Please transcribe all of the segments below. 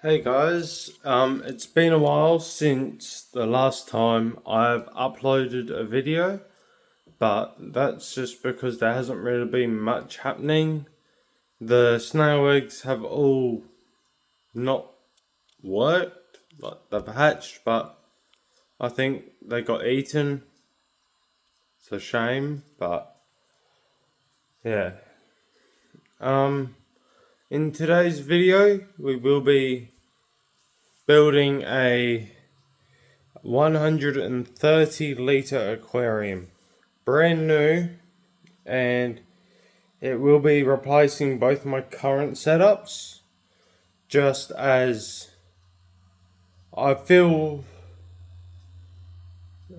Hey guys, it's been a while since the last time I've uploaded a video, but that's just because there hasn't really been much happening. The snail eggs have all not worked, like they've hatched, but I think they got eaten. It's a shame, but yeah. In today's video, we will be building a 130 litre aquarium, brand new, and it will be replacing both my current setups, just as I feel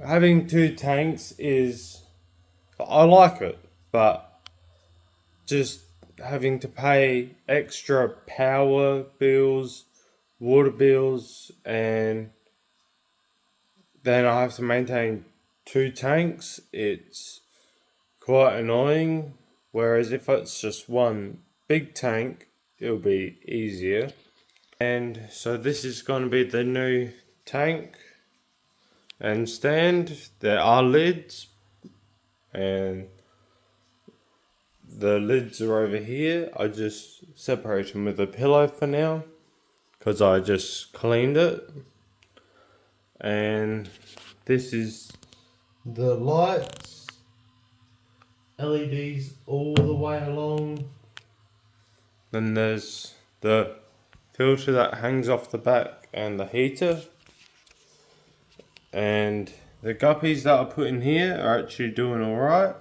having two tanks is, I like it, but just having to pay extra power bills, water bills, and then I have to maintain two tanks, it's quite annoying. Whereas if it's just one big tank, it'll be easier. And so this is going to be the new tank and stand. There are lids, and the lids are over here. I just separate them with a pillow for now because I just cleaned it. And this is the lights, LEDs all the way along. Then there's the filter that hangs off the back and the heater. And the guppies that I put in here are actually doing alright.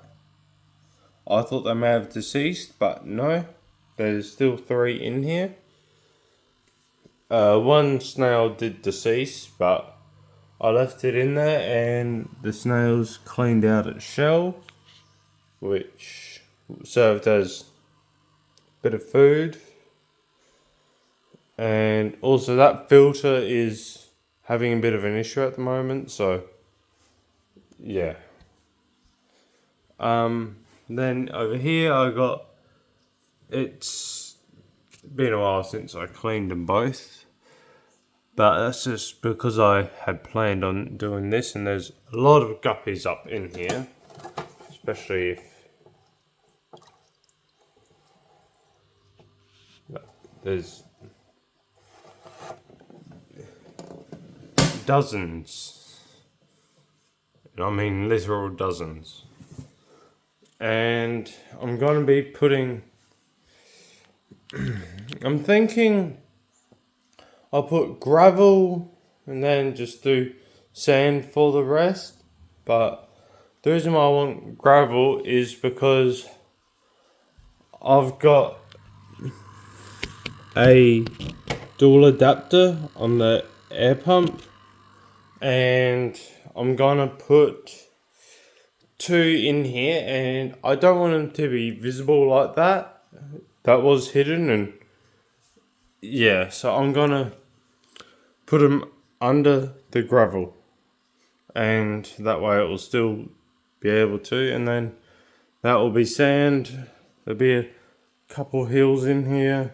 I thought they may have deceased, but no. There's still 3 in here. One snail did decease, but I left it in there and the snails cleaned out its shell, which served as a bit of food. And also that filter is having a bit of an issue at the moment, so yeah. Then over here I got, it's been a while since I cleaned them both, but that's just because I had planned on doing this, and there's a lot of guppies up in here, especially if there's dozens, I mean literal dozens. And I'm going to be putting, I'm thinking I'll put gravel and then just do sand for the rest. But the reason why I want gravel is because I've got a dual adapter on the air pump, and I'm gonna put 2 in here, and I don't want them to be visible like that. That was hidden, and yeah, so I'm gonna put them under the gravel, and that way it will still be able to, and then that will be sand. There'll be a couple hills in here,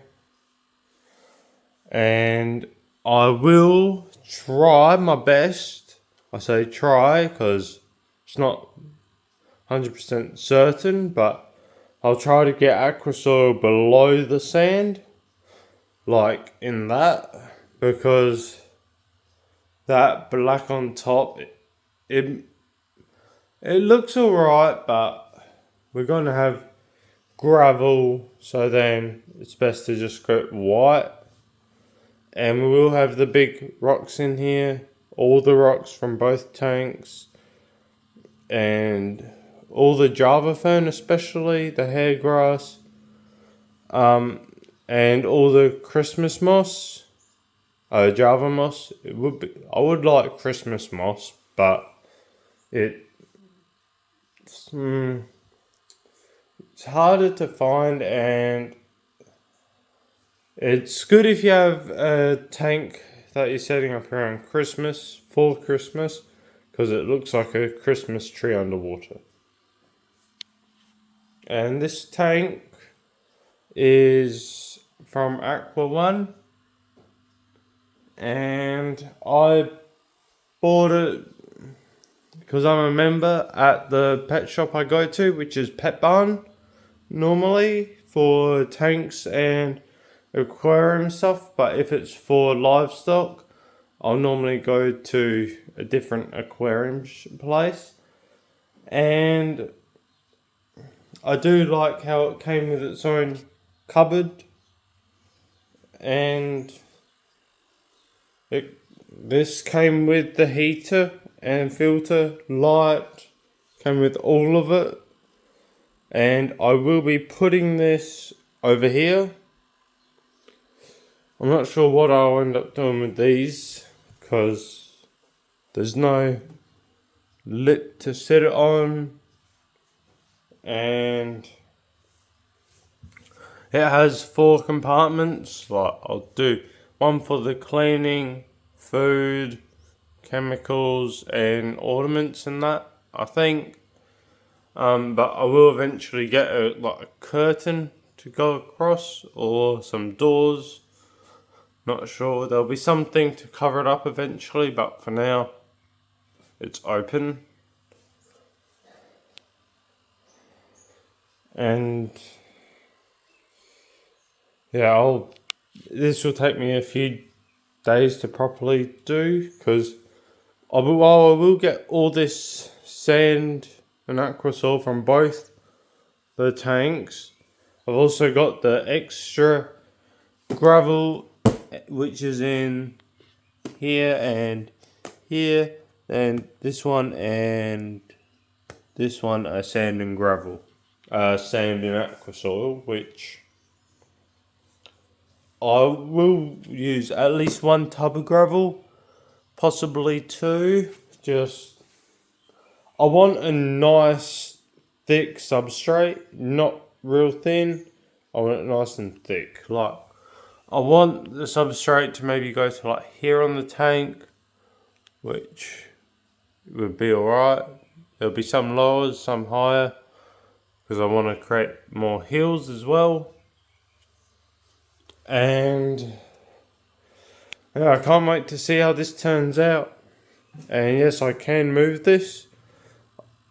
and I will try my best. I say try because it's not 100% certain, but I'll try to get aqua soil below the sand, like in that, because that black on top, it looks alright, but we're going to have gravel, so then it's best to just go white. And we will have the big rocks in here, all the rocks from both tanks, and all the Java fern, especially the hair grass, and all the Christmas moss, Java moss. It would be, I would like Christmas moss, but it's harder to find, and it's good if you have a tank that you're setting up around Christmas, for Christmas, because it looks like a Christmas tree underwater. And this tank is from Aqua One. and I bought it because I'm a member at the pet shop I go to, which is Pet Barn, normally for tanks and aquarium stuff. But if it's for livestock, I'll normally go to a different aquarium place. And I do like how it came with its own cupboard, and this came with the heater and filter, light, came with all of it. And I will be putting this over here. I'm not sure what I'll end up doing with these, because there's no lid to set it on, and it has 4 compartments. Like, I'll do one for the cleaning, food, chemicals, and ornaments and that, I think. But I will eventually get a curtain to go across, or some doors. Not sure. There'll be something to cover it up eventually, but for now, it's open. And yeah, this will take me a few days to properly do, because I will get all this sand and aquasoil from both the tanks. I've also got the extra gravel, which is in here and here, and this one and this one are sand and gravel, sand and aquasoil, which I will use at least 1 tub of gravel, possibly 2. Just, I want a nice thick substrate, not real thin. I want it nice and thick. Like, I want the substrate to maybe go to like here on the tank, which would be alright. There'll be some lower, some higher, because I want to create more hills as well. And yeah, I can't wait to see how this turns out. And yes, I can move this.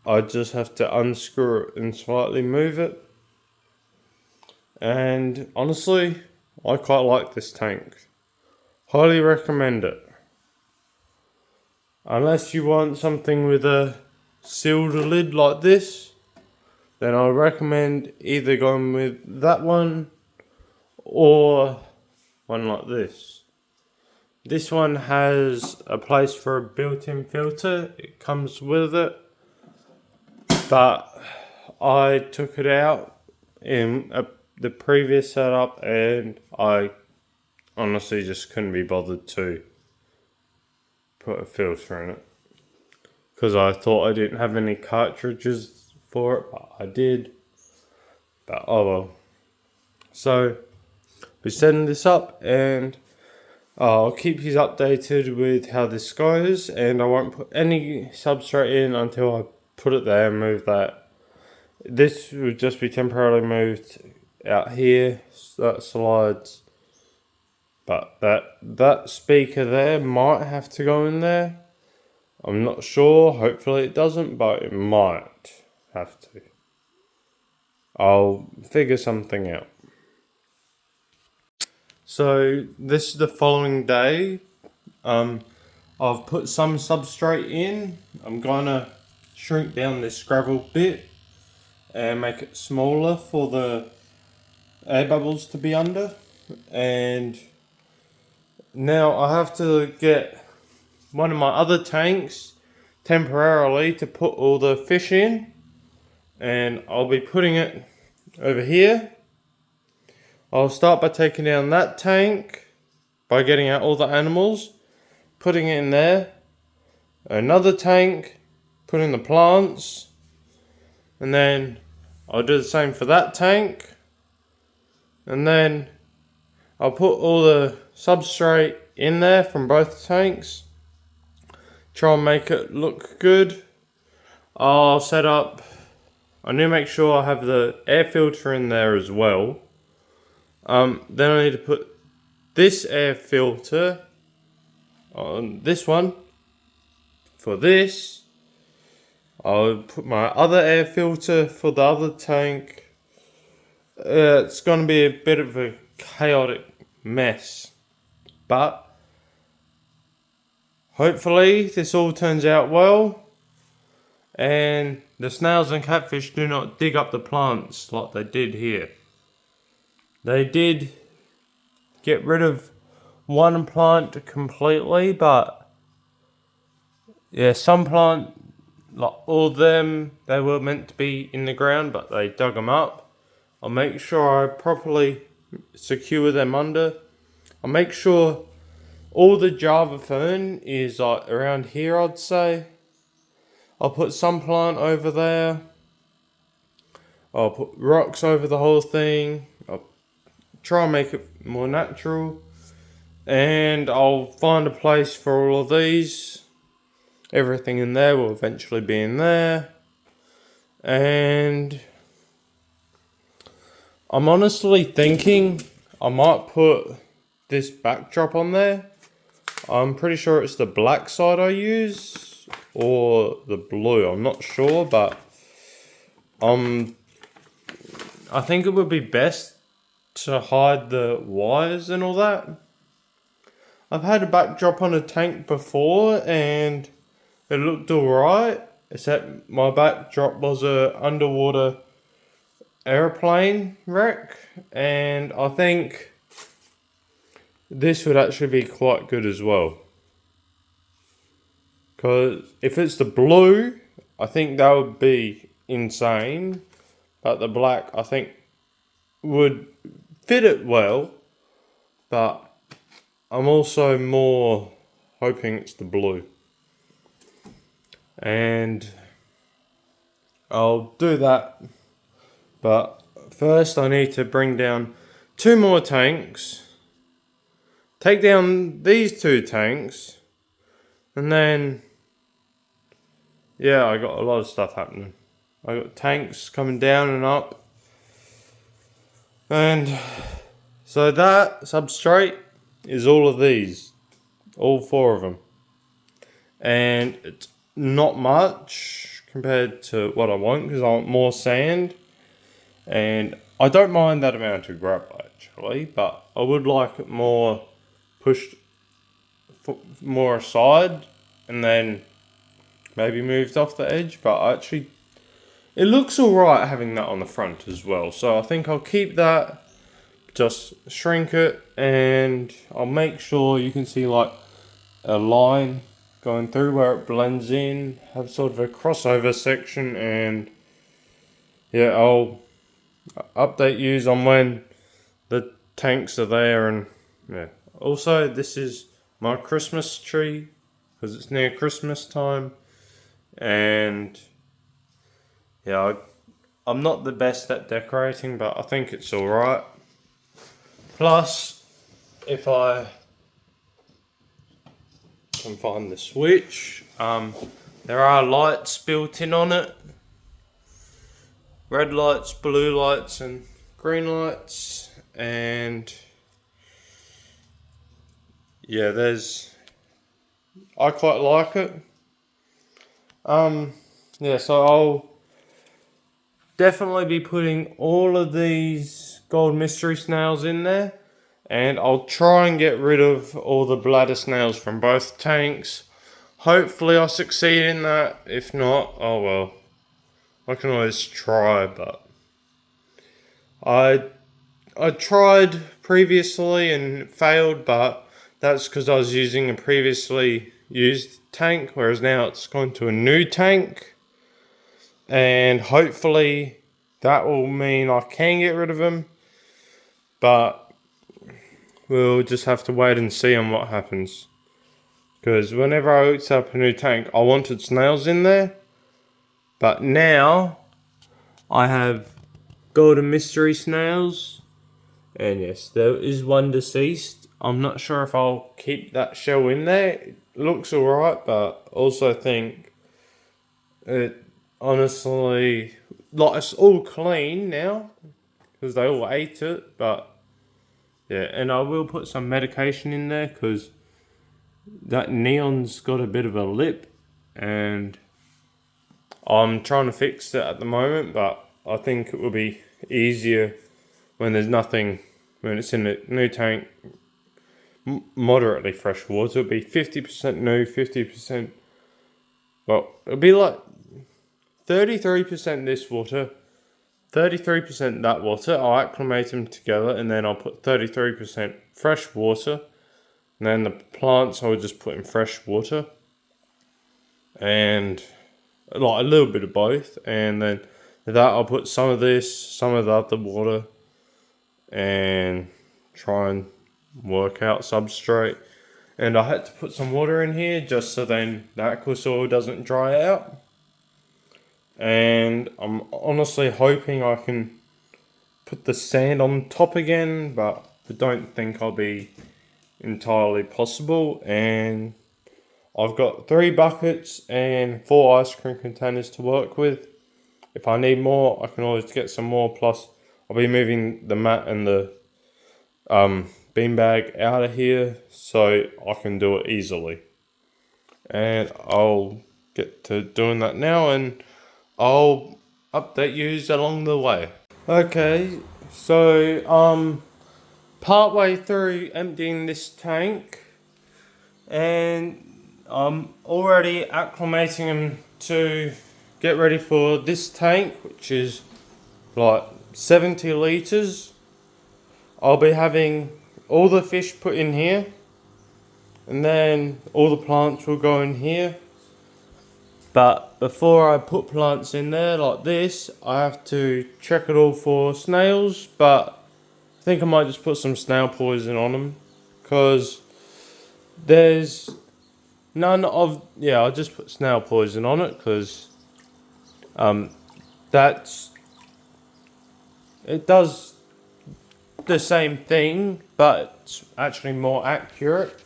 I just have to unscrew it and slightly move it. And honestly, I quite like this tank. Highly recommend it. Unless you want something with a sealed lid like this, then I recommend either going with that one or one like this. This one has a place for a built-in filter. It comes with it. But I took it out in the previous setup, and I honestly just couldn't be bothered to put a filter in it, because I thought I didn't have any cartridges for it, but I did. But oh well. So we're setting this up, and I'll keep you updated with how this goes, and I won't put any substrate in until I put it there and move that. This would just be temporarily moved out here, so that slides. But that speaker there might have to go in there. I'm not sure. Hopefully it doesn't, but it might have to. I'll figure something out. So this is the following day. I've put some substrate in. I'm gonna shrink down this gravel bit and make it smaller for the air bubbles to be under. And now I have to get one of my other tanks temporarily to put all the fish in, and I'll be putting it over here. I'll start by taking down that tank by getting out all the animals, putting it in there. Another tank, putting the plants, and then I'll do the same for that tank, and then I'll put all the substrate in there from both tanks, try and make it look good. I'll set up, I need to make sure I have the air filter in there as well. Then I need to put this air filter on this one. For this, I'll put my other air filter for the other tank. It's going to be a bit of a chaotic mess, but hopefully this all turns out well, and the snails and catfish do not dig up the plants like they did here. They did get rid of one plant completely, but yeah, some plant, like all of them, they were meant to be in the ground, but they dug them up. I'll make sure I properly secure them under. I'll make sure all the Java fern is like around here, I'd say. I'll put some plant over there. I'll put rocks over the whole thing. I'll try and make it more natural. And I'll find a place for all of these. Everything in there will eventually be in there. And I'm honestly thinking I might put this backdrop on there. I'm pretty sure it's the black side I use or the blue. I'm not sure, but I think it would be best to hide the wires and all that. I've had a backdrop on a tank before and it looked alright, except my backdrop was a underwater airplane wreck, and I think this would actually be quite good as well. Because if it's the blue, I think that would be insane, but the black I think would fit it well, but I'm also more hoping it's the blue. And I'll do that, but first I need to bring down 2 more tanks, take down these 2 tanks, and then yeah, I got a lot of stuff happening. I got tanks coming down and up, and so that substrate is all of these, all 4 of them, and it's not much compared to what I want because I want more sand, and I don't mind that amount of gravel actually, but I would like it more pushed more aside and then maybe moved off the edge, but actually it looks alright having that on the front as well, so I think I'll keep that, just shrink it, and I'll make sure you can see like a line going through where it blends in, have sort of a crossover section, and yeah, I'll update you on when the tanks are there. And yeah, also this is my Christmas tree because it's near Christmas time, and yeah, I'm not the best at decorating, but I think it's alright. Plus, if I can find the switch, there are lights built in on it, red lights, blue lights and green lights, and yeah, I quite like it. Yeah, so I'll definitely be putting all of these gold mystery snails in there, and I'll try and get rid of all the bladder snails from both tanks. Hopefully I succeed in that. If not, oh well. I can always try, but I tried previously and failed, but that's because I was using a previously used tank, whereas now it's gone to a new tank, and hopefully that will mean I can get rid of them, but we'll just have to wait and see on what happens. Because whenever I hooked up a new tank, I wanted snails in there. But now I have golden mystery snails. And yes, there is one deceased. I'm not sure if I'll keep that shell in there. It looks alright, but also think it honestly, like, it's all clean now because they all ate it, but yeah, and I will put some medication in there because that neon's got a bit of a lip, and I'm trying to fix it at the moment, but I think it will be easier when there's nothing, when it's in a new tank, moderately fresh water. It'll be 50% new, 50%, well, it'll be like 33% this water, 33% that water. I'll acclimate them together, and then I'll put 33% fresh water, and then the plants I'll just put in fresh water, and like a little bit of both, and then that I'll put some of this, some of the other water, and try and work out substrate. And I had to put some water in here just so then the aqua soil doesn't dry out. And I'm honestly hoping I can put the sand on top again, but I don't think I'll be entirely possible. And I've got 3 buckets and 4 ice cream containers to work with. If I need more, I can always get some more. Plus, I'll be moving the mat and the beanbag out of here so I can do it easily. And I'll get to doing that now, and I'll update you along the way. Okay, so partway through emptying this tank, and I'm already acclimating them to get ready for this tank, which is like 70 litres. I'll be having all the fish put in here, and then all the plants will go in here. But before I put plants in there like this, I have to check it all for snails, but I think I might just put some snail poison on them, because there's none of, yeah, I'll just put snail poison on it, because it does the same thing, but it's actually more accurate.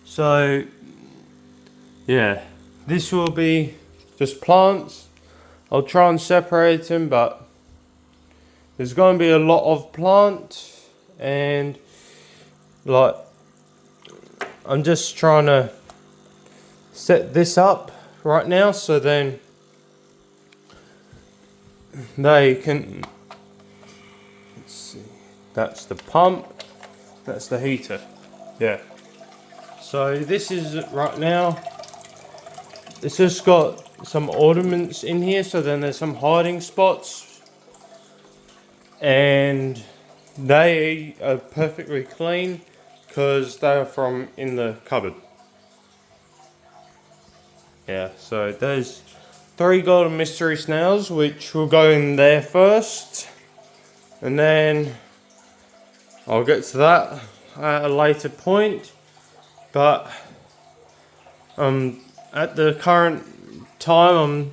So yeah, this will be just plants. I'll try and separate them, but there's going to be a lot of plant, and like I'm just trying to set this up right now so then they can, let's see, that's the pump, that's the heater, yeah. So this is it right now. It's just got some ornaments in here, so then there's some hiding spots, and they are perfectly clean because they are from in the cupboard. Yeah, so there's 3 golden mystery snails, which will go in there first, and then I'll get to that at a later point. But at the current time, I'm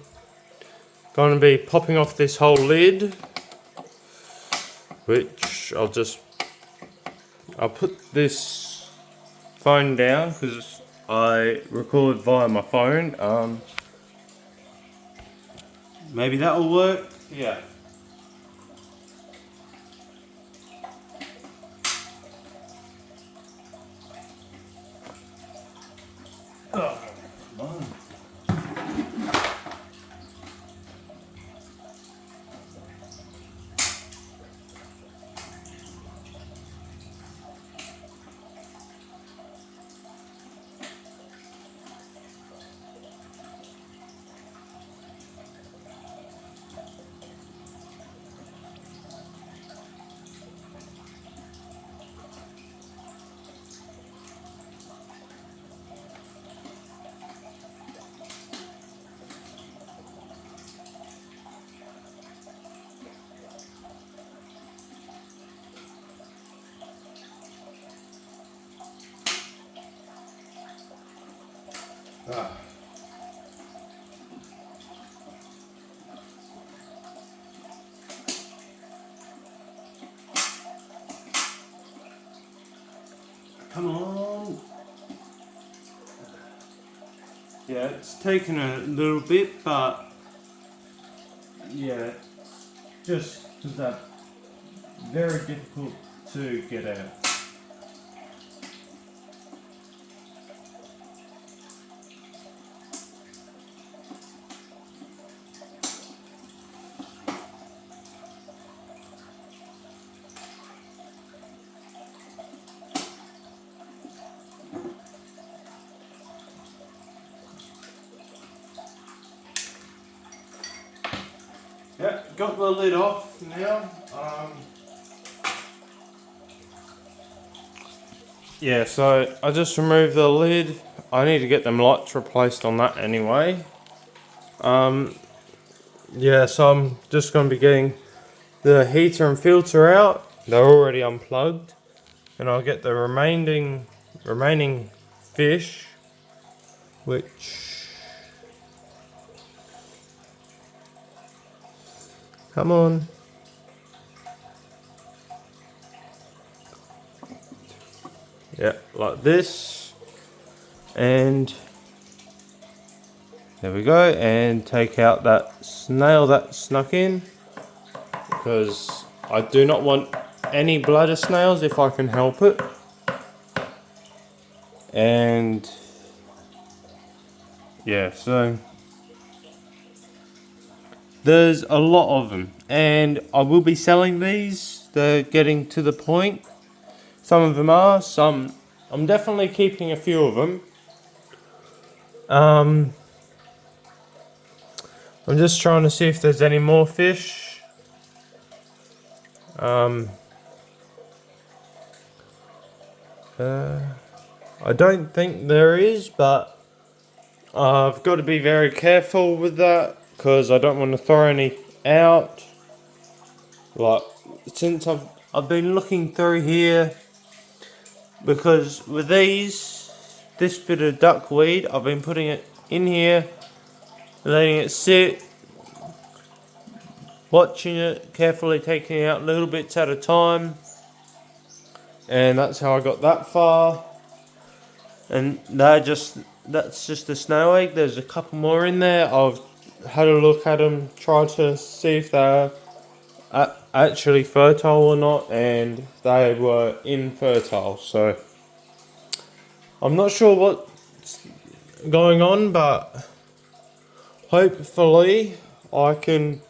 going to be popping off this whole lid, which I'll put this phone down because I record via my phone. Maybe that'll work. Yeah. Oh, come on. Ah. Come on. Yeah, it's taken a little bit, but yeah, just because that's very difficult to get out. got the lid off now. Yeah, so I just removed the lid. I need to get them lights replaced on that anyway. Yeah, so I'm just going to be getting the heater and filter out. They're already unplugged. And I'll get the remaining fish, which... Come on. Yeah, like this. And there we go. And take out that snail that snuck in, because I do not want any bladder snails if I can help it. And yeah, so there's a lot of them, and I will be selling these. They're getting to the point. Some of them are, some I'm definitely keeping a few of them. I'm just trying to see if there's any more fish. I don't think there is, but I've got to be very careful with that, because I don't want to throw any out. Like, since I've been looking through here, because with this bit of duckweed, I've been putting it in here, letting it sit, watching it, carefully taking out little bits at a time, and that's how I got that far. And that's just a snail egg. There's a couple more in there. I've had a look at them, tried to see if they're actually fertile or not, and they were infertile. So I'm not sure what's going on, but hopefully I can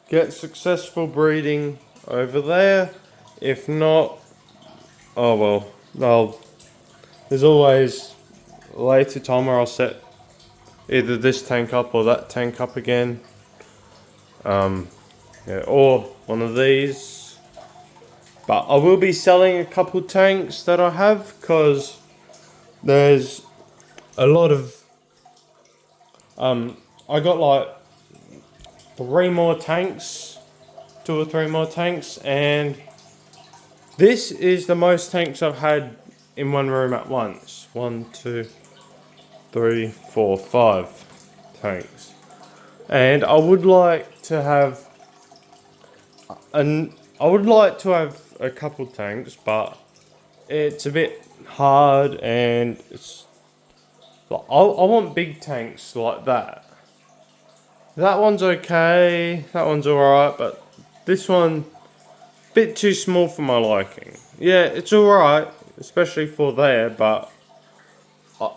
get successful breeding over there. If not, oh well, there's always a later time where I'll set either this tank up or that tank up again. Yeah, or one of these. But I will be selling a couple tanks that I have, because there's a lot of I got like 3 more tanks, 2 or 3 more tanks, and this is the most tanks I've had in one room at once. 1, 2, 3, 4, 5 tanks. And I would like to have a couple tanks, but it's a bit hard, and it's like, I want big tanks like that. That one's okay, that one's alright, but this one, bit too small for my liking. Yeah, it's alright, especially for there, but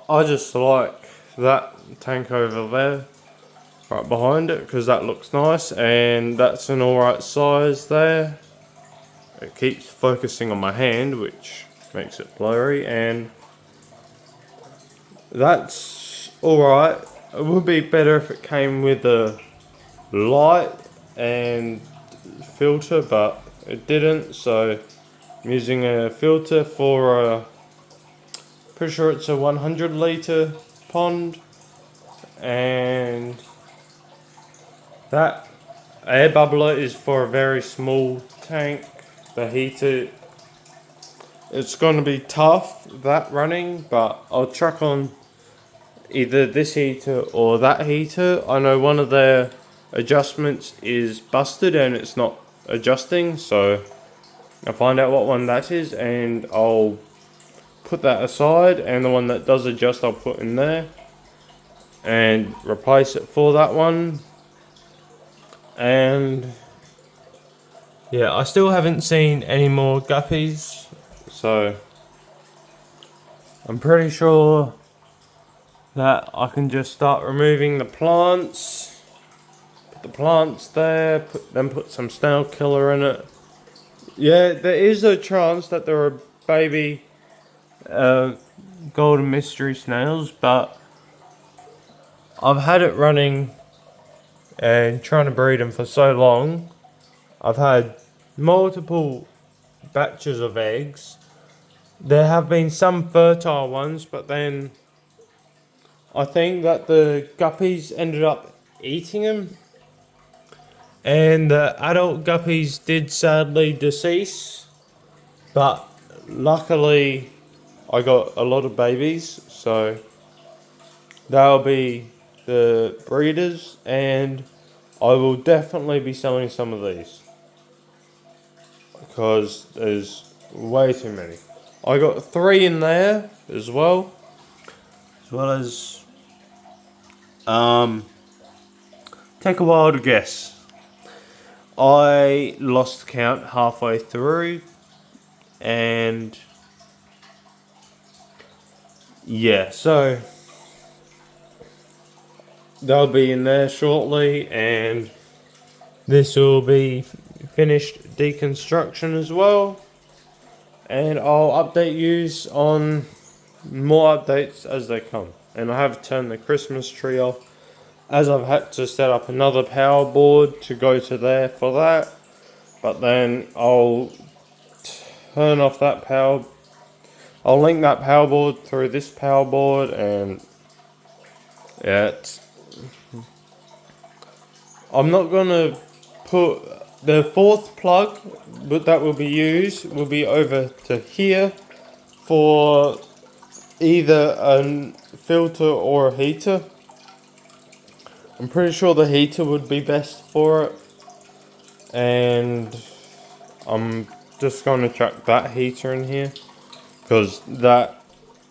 I just like that tank over there, right behind it, because that looks nice, and that's an alright size there. It keeps focusing on my hand, which makes it blurry, and that's alright. It would be better if it came with a light and filter, but it didn't, so I'm using a filter for a, pretty sure it's a 100 litre pond, and that air bubbler is for a very small tank. The heater, it's going to be tough that running, but I'll chuck on either this heater or that heater. I know one of their adjustments is busted and it's not adjusting, so I'll find out what one that is and I'll put that aside, and the one that does adjust I'll put in there and replace it for that one. And yeah, I still haven't seen any more guppies, so I'm pretty sure that I can just start removing the plants. Put the plants there, put some snail killer in it. Yeah, there is a chance that there are baby golden mystery snails, but I've had it running and trying to breed them for so long I've had multiple batches of eggs. There have been some fertile ones, but then I think that the guppies ended up eating them. And the adult guppies did sadly decease. But luckily I got a lot of babies, so they'll be the breeders, and I will definitely be selling some of these because there's way too many. I got 3 in there as well as take a wild guess. I lost count halfway through, and yeah, so they'll be in there shortly, and this will be finished deconstruction as well, and I'll update you on more updates as they come. And I have turned the Christmas tree off, as I've had to set up another power board to go to there for that, but then I'll turn off that power. I'll link that power board through this power board, and yeah, I'm not gonna put the 4th plug, but that will be used will be over to here for either a filter or a heater. I'm pretty sure the heater would be best for it, and I'm just gonna chuck that heater in here because that,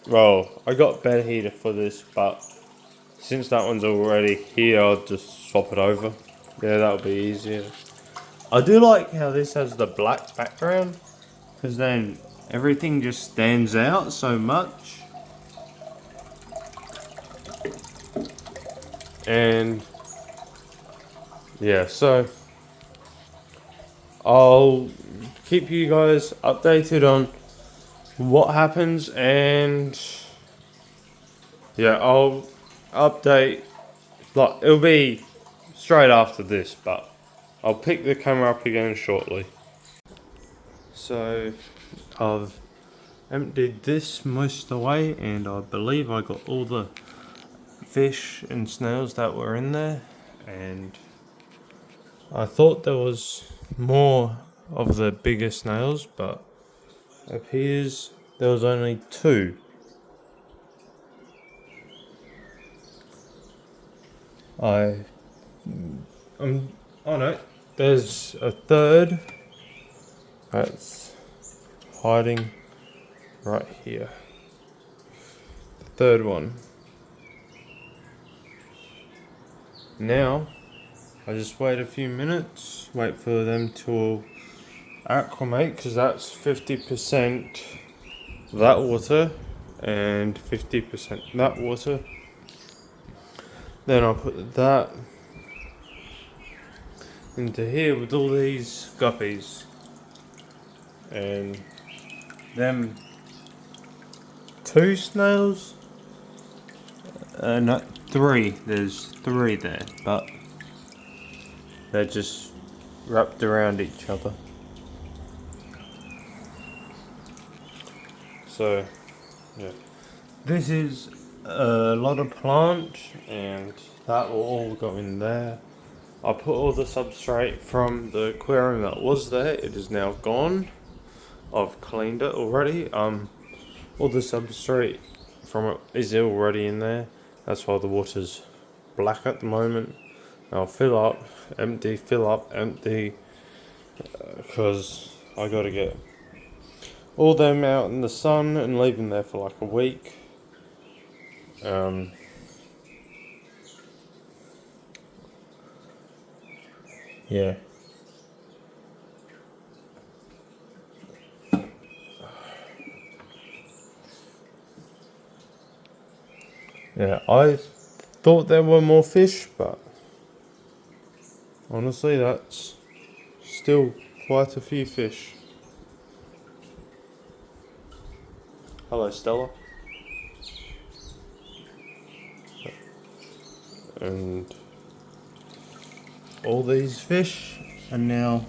well, I got better heater for this, but since that one's already here, I'll just swap it over. Yeah, that'll be easier. I do like how this has the black background, because then everything just stands out so much. And yeah, so I'll keep you guys updated on what happens, and yeah, I'll update, like, it'll be straight after this, but I'll pick the camera up again shortly. So I've emptied this most of the way, and I believe I got all the fish and snails that were in there, and I thought there was more of the bigger snails, but it appears there was only 2. Oh no, there's a 3rd that's hiding right here. The 3rd one. Now I just wait a few minutes, wait for them to acclimate, because that's 50% that water and 50% that water. Then I'll put that into here with all these guppies, and them 2 snails, no, 3, there's 3 there, but they're just wrapped around each other. So yeah, this is a lot of plant, and that will all go in there. I put all the substrate from the aquarium that was there. It is now gone. I've cleaned it already. All the substrate from it is already in there. That's why the water's black at the moment. I'll fill up, empty, fill up, empty, because I got to get all them out in the sun and leave them there for like a week. Yeah. Yeah, I thought there were more fish, but honestly, that's still quite a few fish. Hello, Stella. And all these fish are now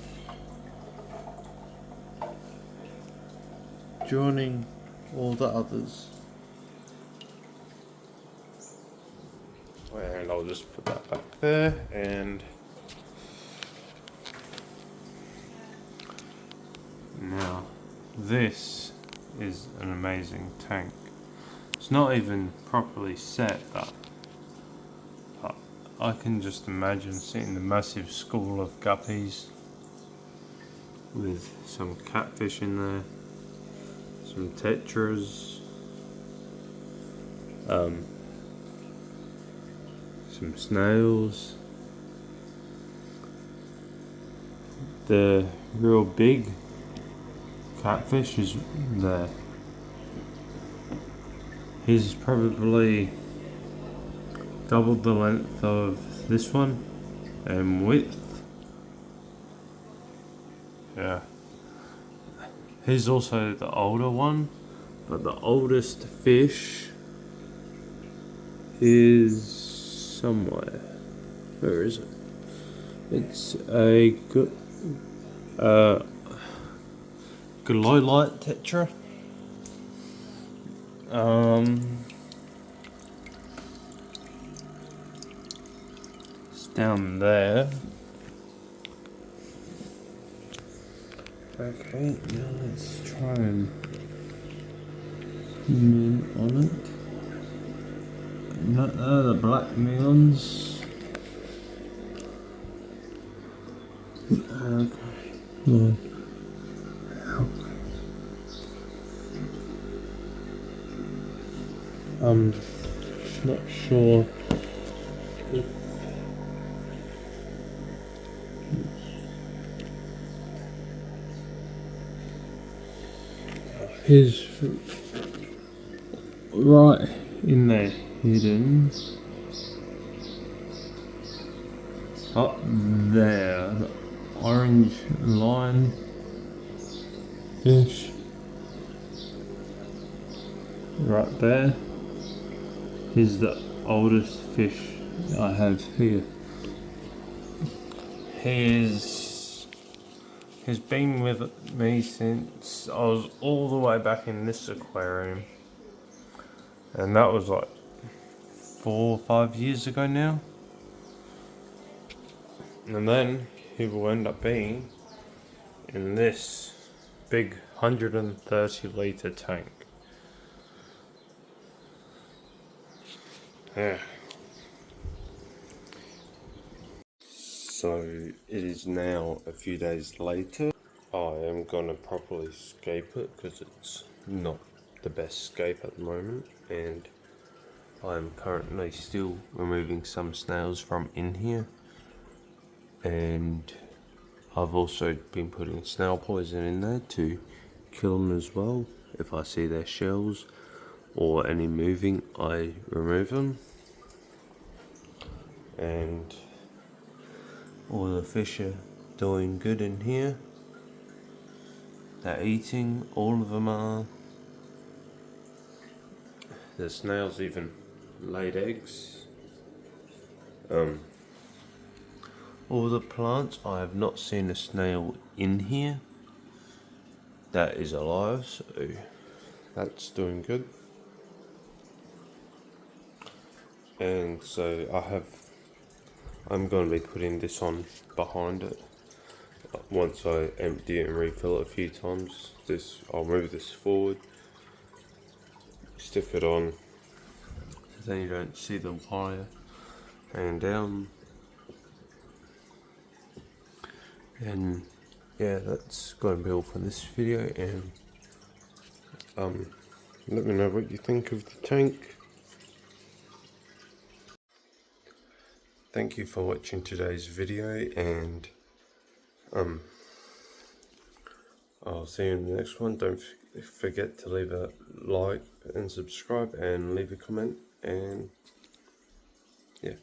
joining all the others. And I'll just put that back there, and now this is an amazing tank. It's not even properly set up, but I can just imagine seeing the massive school of guppies with some catfish in there, some tetras, some snails, the real big catfish is there. He's probably double the length of this one and width. Yeah. He's also the older one, but the oldest fish is somewhere. Where is it? It's a glow light tetra. It's down there. Okay, now let's try and zoom in on it. The black melons. Okay. Yeah. I'm not sure if he's right in there, hidden up there, the orange line fish right there. He's the oldest fish I have here. He's been with me since I was all the way back in this aquarium, and that was like 4 or 5 years ago now. And then he will end up being in this big 130 litre tank. Yeah. So it is now a few days later. I am gonna properly scape it because it's not the best scape at the moment, and I am currently still removing some snails from in here, and I've also been putting snail poison in there to kill them as well. If I see their shells or any moving, I remove them. And all the fish are doing good in here. They're eating, all of them are. The snails even laid eggs. All the plants, I have not seen a snail in here that is alive, so that's doing good. And so I'm going to be putting this on behind it. Once I empty it and refill it a few times, I'll move this forward, stick it on, so then you don't see the wire hanging down. And yeah, that's going to be all for this video, and let me know what you think of the tank. Thank you for watching today's video, and I'll see you in the next one. Don't forget to leave a like and subscribe and leave a comment, and yeah.